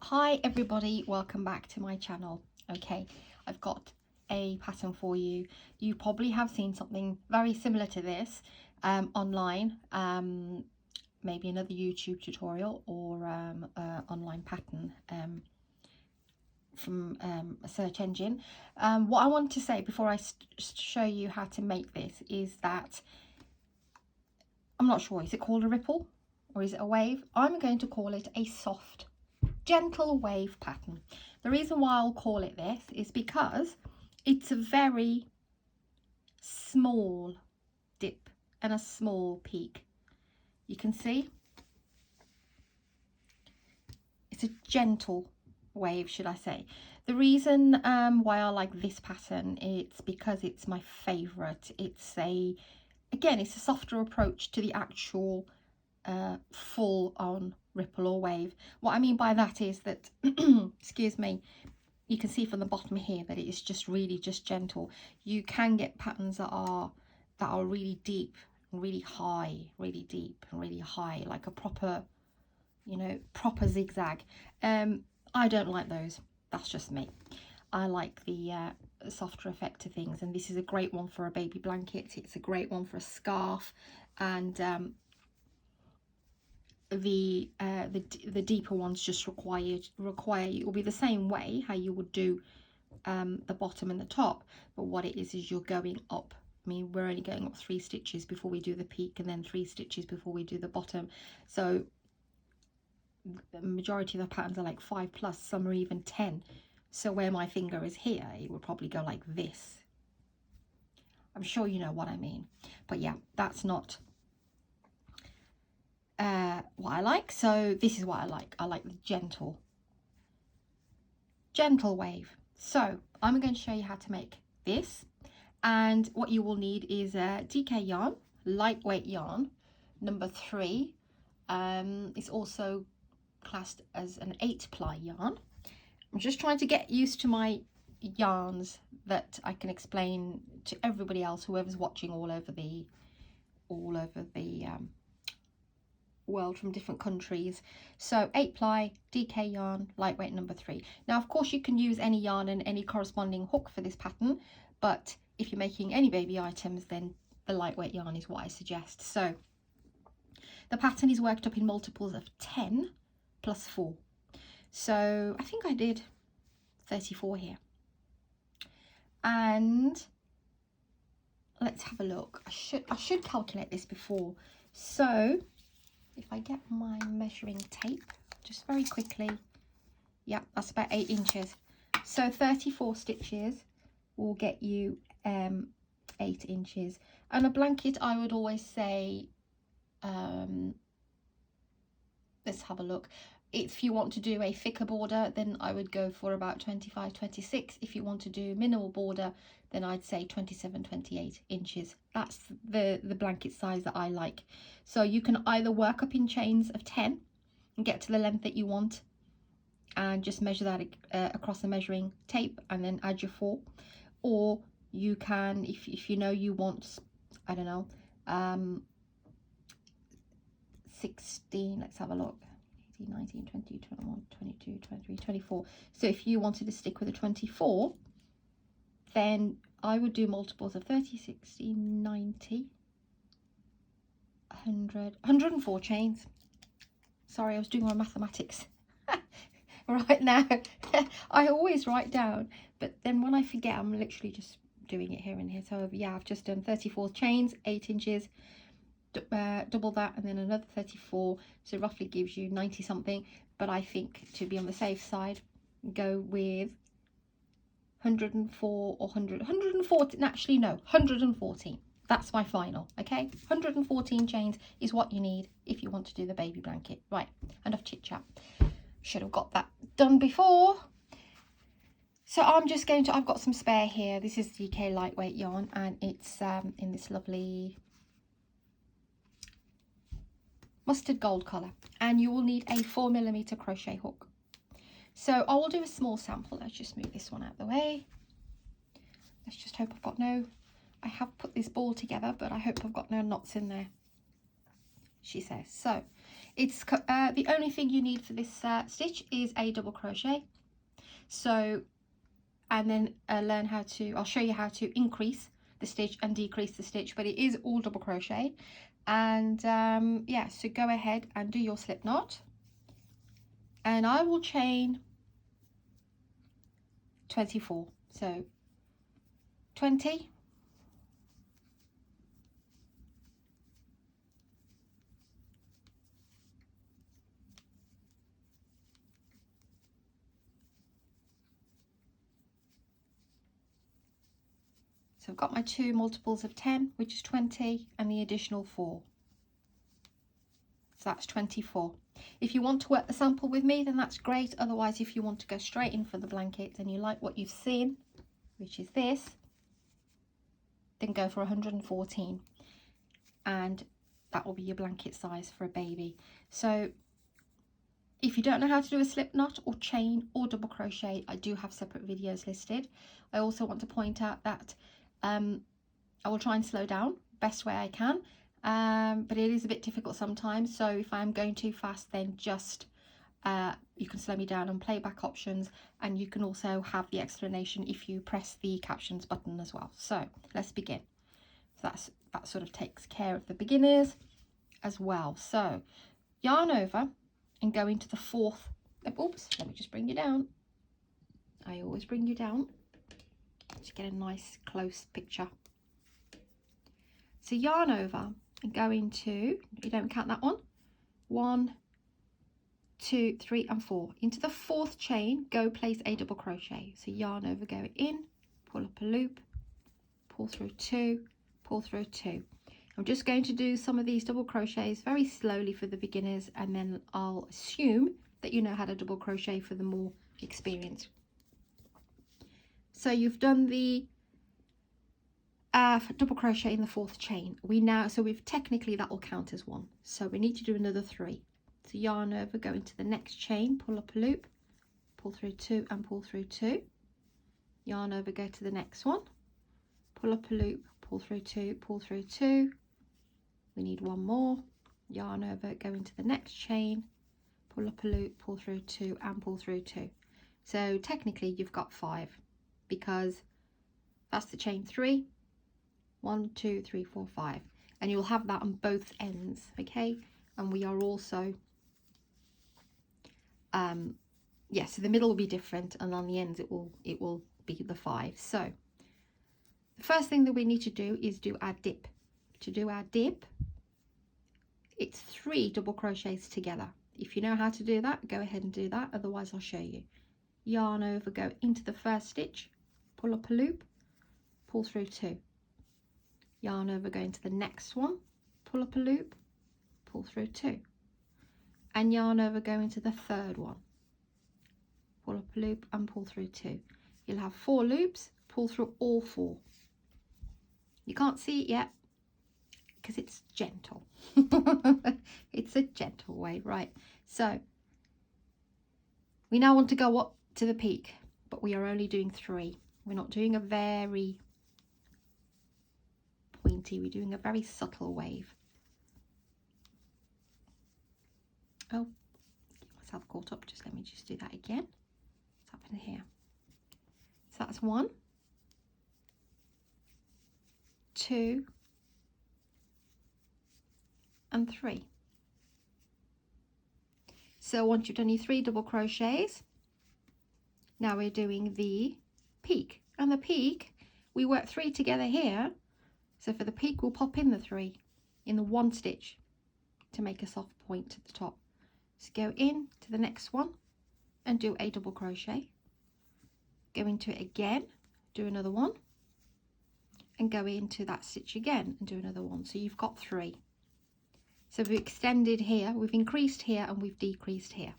Hi everybody, welcome back to my channel. Okay, I've got a pattern for you. You probably have seen something very similar to this online, maybe another YouTube tutorial or online pattern from a search engine. What I want to say before I show you how to make this is that I'm not sure, is it called a ripple or is it a wave? I'm going to call it a soft gentle wave pattern. The reason why I'll call it this is because it's a very small dip and a small peak. You can see it's a gentle wave, should I say. The reason why I like this pattern, it's because it's my favorite. It's it's a softer approach to the actual full-on ripple or wave. What I mean by that is that excuse me, you can see from the bottom here that it is just really just gentle. You can get patterns that are really deep and really high, really deep and really high, like a proper, you know, proper zigzag. I don't like those. That's just me. I like the softer effect to things, and this is a great one for a baby blanket. It's a great one for a scarf, and the deeper ones just require it will be the same way how you would do the bottom and the top, but what it is you're going up. I mean, we're only going up 3 stitches before we do the peak, and then 3 stitches before we do the bottom. So the majority of the patterns are like 5+, some are even 10. So where my finger is here, it would probably go like this. I'm sure you know what I mean. But yeah, that's not what I like. So this is what I like. I like the gentle wave. So I'm going to show you how to make this, and what you will need is a DK yarn, lightweight yarn, number 3. It's also classed as an 8-ply yarn. I'm just trying to get used to my yarns that I can explain to everybody else, whoever's watching all over the world from different countries. So 8-ply DK yarn, lightweight, number 3. Now of course you can use any yarn and any corresponding hook for this pattern, but if you're making any baby items, then the lightweight yarn is what I suggest. So the pattern is worked up in multiples of 10 plus 4. So I think I did 34 here. And let's have a look. I should calculate this before. So if I get my measuring tape just very quickly, yeah, that's about 8 inches. So 34 stitches will get you 8 inches. And a blanket, I would always say, let's have a look. If you want to do a thicker border, then I would go for about 25, 26. If you want to do minimal border, then I'd say 27, 28 inches. That's the blanket size that I like. So you can either work up in chains of 10 and get to the length that you want and just measure that across the measuring tape and then add your 4. Or you can, if you know you want, I don't know, 16, let's have a look. 19, 20, 21, 22, 23, 24. So if you wanted to stick with a 24, then I would do multiples of 30, 60, 90, 100, 104 chains. Sorry, I was doing my mathematics right now. I always write down, but then when I forget, I'm literally just doing it here and here. So yeah, I've just done 34 chains, 8 inches. Double that and then another 34, so roughly gives you 90 something. But I think to be on the safe side, go with 104 or 114. Actually no, 114. That's my final. Okay, 114 chains is what you need if you want to do the baby blanket. Right, enough chit chat. Should have got that done before. So I'm just going to, I've got some spare here. This is DK lightweight yarn, and it's in this lovely mustard gold colour, and you will need a 4mm crochet hook. So I will do a small sample. Let's just move this one out of the way. Let's just hope I've got no, I have put this ball together, but I hope I've got no knots in there, she says. So It's the only thing you need for this stitch is a double crochet. So, and then I'll show you how to increase the stitch and decrease the stitch, but it is all double crochet. And yeah, so go ahead and do your slip knot, and I will chain 24. So 20, so I've got my 2 multiples of 10, which is 20, and the additional 4. So that's 24. If you want to work the sample with me, then that's great. Otherwise, if you want to go straight in for the blanket and you like what you've seen, which is this, then go for 114. And that will be your blanket size for a baby. So if you don't know how to do a slip knot or chain or double crochet, I do have separate videos listed. I also want to point out that I will try and slow down best way I can. But it is a bit difficult sometimes, so if I'm going too fast, then just you can slow me down on playback options, and you can also have the explanation if you press the captions button as well. So let's begin. So that sort of takes care of the beginners as well. So yarn over and go into the 4th. Oops, let me just bring you down. I always bring you down to get a nice close picture. So yarn over and go into, you don't count that one, 1, 2, 3 and 4. Into the 4th chain, go place a double crochet. So yarn over, go in, pull up a loop, pull through 2, pull through 2. I'm just going to do some of these double crochets very slowly for the beginners, and then I'll assume that you know how to double crochet for the more experienced. So you've done the double crochet in the 4th chain. So we've technically, that will count as 1. So we need to do another 3. So yarn over, go into the next chain, pull up a loop, pull through 2 and pull through 2. Yarn over, go to the next one, pull up a loop, pull through 2, pull through 2. We need 1 more. Yarn over, go into the next chain, pull up a loop, pull through 2 and pull through 2. So technically you've got 5, because that's the chain 3. 1, 2, 3, 4, 5, and you'll have that on both ends. Okay, and we are also yeah, so the middle will be different, and on the ends it will be the 5. So the first thing that we need to do is do our dip. To do our dip, it's 3 double crochets together. If you know how to do that, go ahead and do that, otherwise I'll show you. Yarn over, go into the 1st stitch, pull up a loop, pull through 2. Yarn over, go into the next one, pull up a loop, pull through 2, and yarn over, go into the 3rd one, pull up a loop and pull through 2. You'll have 4 loops, pull through all 4. You can't see it yet because it's gentle. It's a gentle way, right? So we now want to go up to the peak, but we are only doing 3. We're not doing a very pointy, we're doing a very subtle wave. Oh, get myself caught up. Let me just do that again. What's happening here? So that's 1, 2 and 3. So once you've done your 3 double crochets, now we're doing the peak, and the peak we work 3 together here. So for the peak we'll pop in the 3 in the 1 stitch to make a soft point at the top. So go in to the next one and do a double crochet, go into it again, do another one, and go into that stitch again and do another one. So you've got 3. So we've extended here, we've increased here, and we've decreased here.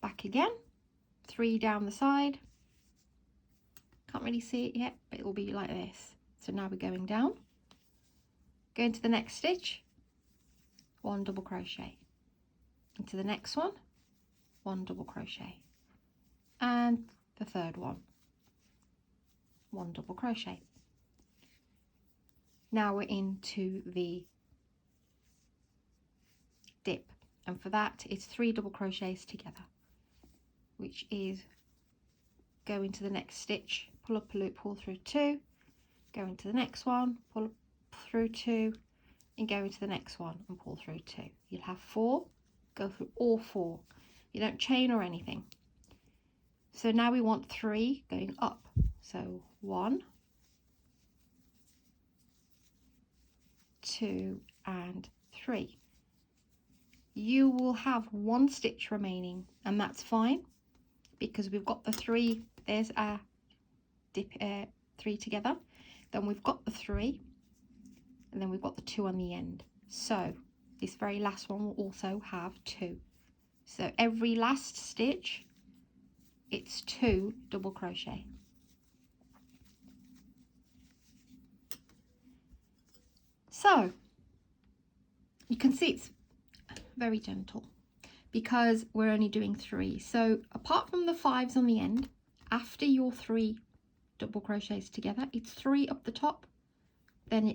Back again, 3 down the side. Can't really see it yet, but it will be like this. So now we're going down, go into the next stitch, 1 double crochet, into the next one, 1 double crochet, and the 3rd one, 1 double crochet. Now we're into the dip, and for that it's 3 double crochets together, which is go into the next stitch, pull up a loop, pull through 2, go into the next one, pull up through 2, and go into the next one and pull through 2. You'll have 4, go through all 4. You don't chain or anything. So now we want 3 going up. So 1, 2 and 3. You will have 1 stitch remaining, and that's fine because we've got the 3. There's our dip 3 together, then we've got the 3, and then we've got the 2 on the end. So this very last one will also have 2. So every last stitch it's 2 double crochet. So you can see it's very gentle because we're only doing 3. So apart from the 5s on the end, after your 3 double crochets together, it's 3 up the top, then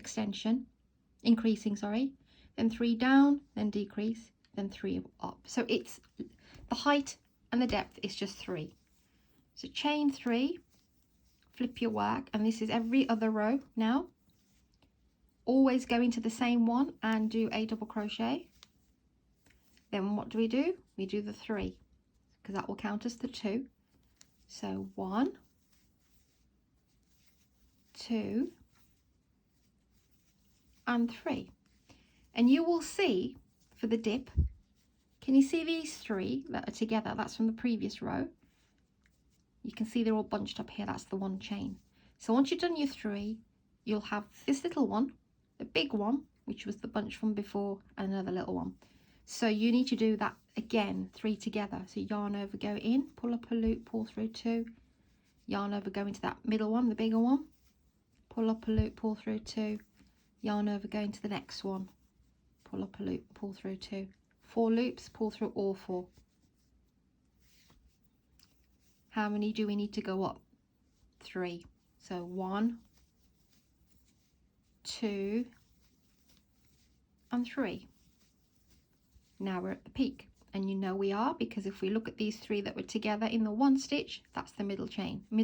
increasing, then 3 down, then decrease, then 3 up. So it's the height and the depth is just 3. So chain 3, flip your work, and this is every other row now. Always go into the same one and do a double crochet. Then what do? We do the 3, because that will count as the 2. So 1, 2 and 3. And you will see for the dip, can you see these 3 that are together? That's from the previous row. You can see they're all bunched up here. That's the 1 chain. So once you've done your 3, you'll have this little one, the big one, which was the bunch from before, and another little one. So you need to do that again, 3 together. So yarn over, go in, pull up a loop, pull through 2, yarn over, go into that middle one, the bigger one, pull up a loop, pull through 2, yarn over, go into the next one, pull up a loop, pull through 2, 4 loops, pull through all 4. How many do we need to go up? 3. So 1, 2 and 3. Now we're at the peak, and you know we are, because if we look at these 3 that were together in the 1 stitch, that's the middle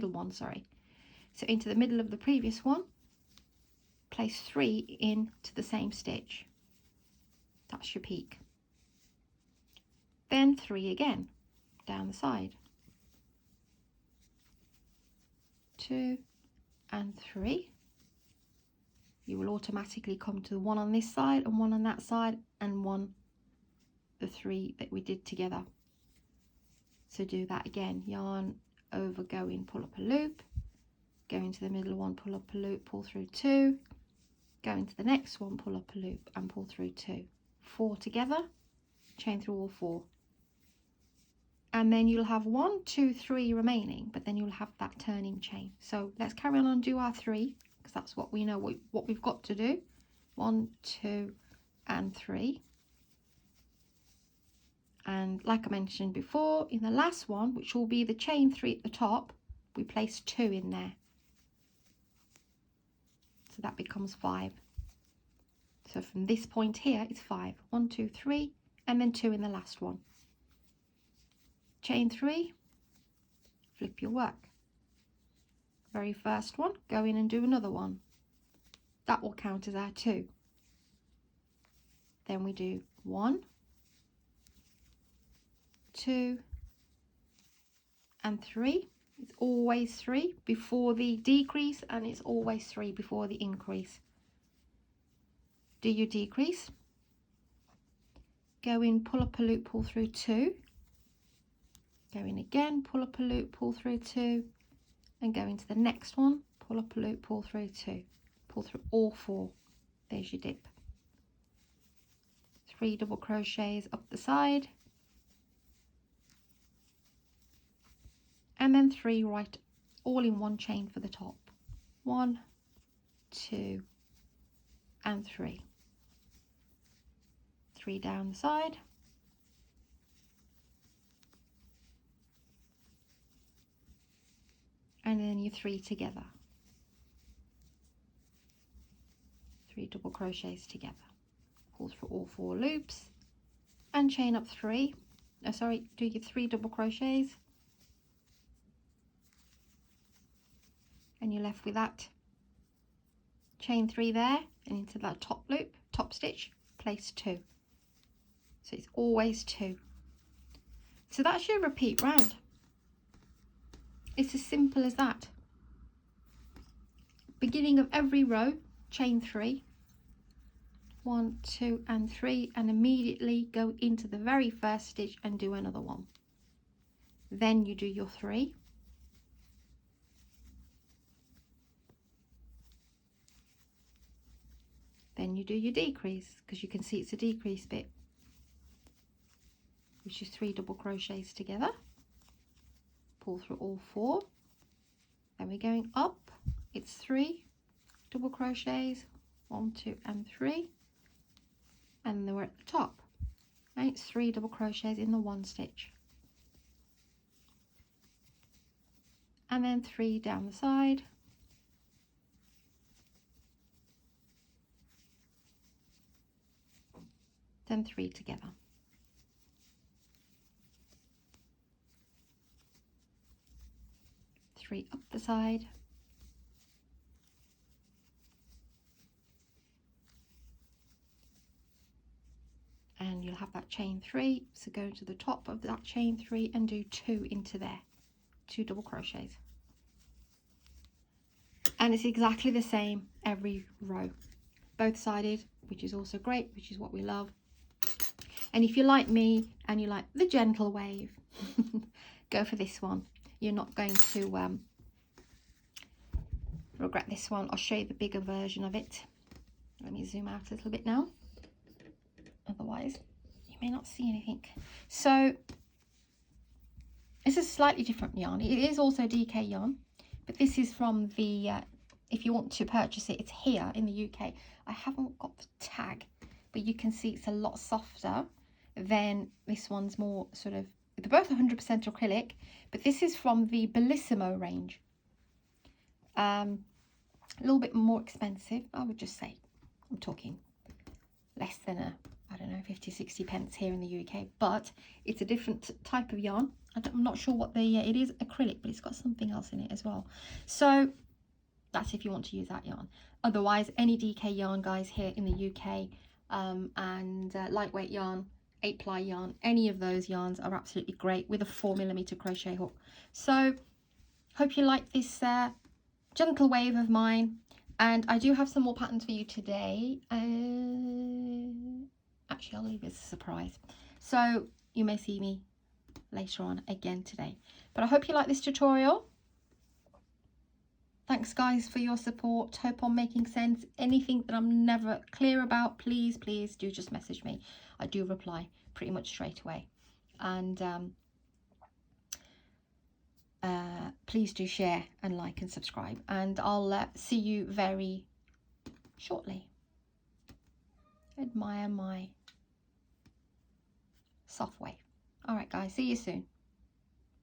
one. So into the middle of the previous one, place 3 into the same stitch. That's your peak. Then 3 again down the side, 2 and 3. You will automatically come to the 1 on this side and 1 on that side, and the 3 that we did together. So do that again, yarn over, go in, pull up a loop, go into the middle one, pull up a loop, pull through 2, go into the next one, pull up a loop and pull through 2. 4 together, chain through all 4. And then you'll have 1, 2, 3 remaining, but then you'll have that turning chain. So let's carry on and do our 3, because that's what we know what we've got to do. 1, 2 and 3. And like I mentioned before, in the last one, which will be the chain 3 at the top, we place 2 in there. So that becomes 5. So from this point here, it's 5. 1, 2, 3, and then 2 in the last one. Chain 3, flip your work. Very first one, go in and do another one. That will count as our 2. Then we do 1, 2 and 3. It's always 3 before the decrease, and it's always 3 before the increase. Do your decrease, go in, pull up a loop, pull through 2, go in again, pull up a loop, pull through 2, and go into the next one, pull up a loop, pull through 2, pull through all 4. There's your dip. 3 double crochets up the side, and then 3 right all in 1 chain for the top. 1, 2 and 3. 3 down the side, and then your 3 together. 3 double crochets together. Pull through all 4 loops, chain up 3, do your 3 double crochets, and you're left with that chain 3 there, and into that top loop, top stitch, place 2. So it's always 2. So that's your repeat round. It's as simple as that. Beginning of every row, chain 3, 1, 2 and 3, and immediately go into the very first stitch and do another one. Then you do your 3, then you do your decrease, because you can see it's a decrease bit, which is 3 double crochets together. Pull through all 4. Then we're going up, it's 3 double crochets, 1, 2 and 3, and then we're at the top, and it's 3 double crochets in the 1 stitch, and then 3 down the side, then 3 together. Three up the side, and you'll have that chain 3, so go to the top of that chain 3 and do 2 into there, 2 double crochets, and it's exactly the same every row, both sided, which is also great, which is what we love. And if you're like me and you like the gentle wave, go for this one. You're not going to regret this one. I'll show you the bigger version of it. Let me zoom out a little bit now, otherwise you may not see anything. So this is a slightly different yarn. It is also DK yarn, but this is from the if you want to purchase it, it's here in the UK. I haven't got the tag, but you can see it's a lot softer than this one's more sort of, they're both 100% acrylic, but this is from the Bellissimo range. A little bit more expensive, I would just say. I'm talking less than I don't know, 50-60 pence here in the UK, but it's a different type of yarn. I'm not sure what the it is acrylic, but it's got something else in it as well. So that's if you want to use that yarn. Otherwise, any DK yarn, guys, here in the UK, and lightweight yarn, 8-ply yarn, any of those yarns are absolutely great with a 4mm crochet hook. So hope you like this gentle wave of mine, and I do have some more patterns for you today. Actually, I'll leave it as a surprise, so you may see me later on again today. But I hope you like this tutorial. Thanks, guys, for your support. Hope I'm making sense. Anything that I'm never clear about, please do just message me. I do reply pretty much straight away. And please do share and like and subscribe. And I'll see you very shortly. Admire my soft wave. All right, guys, see you soon.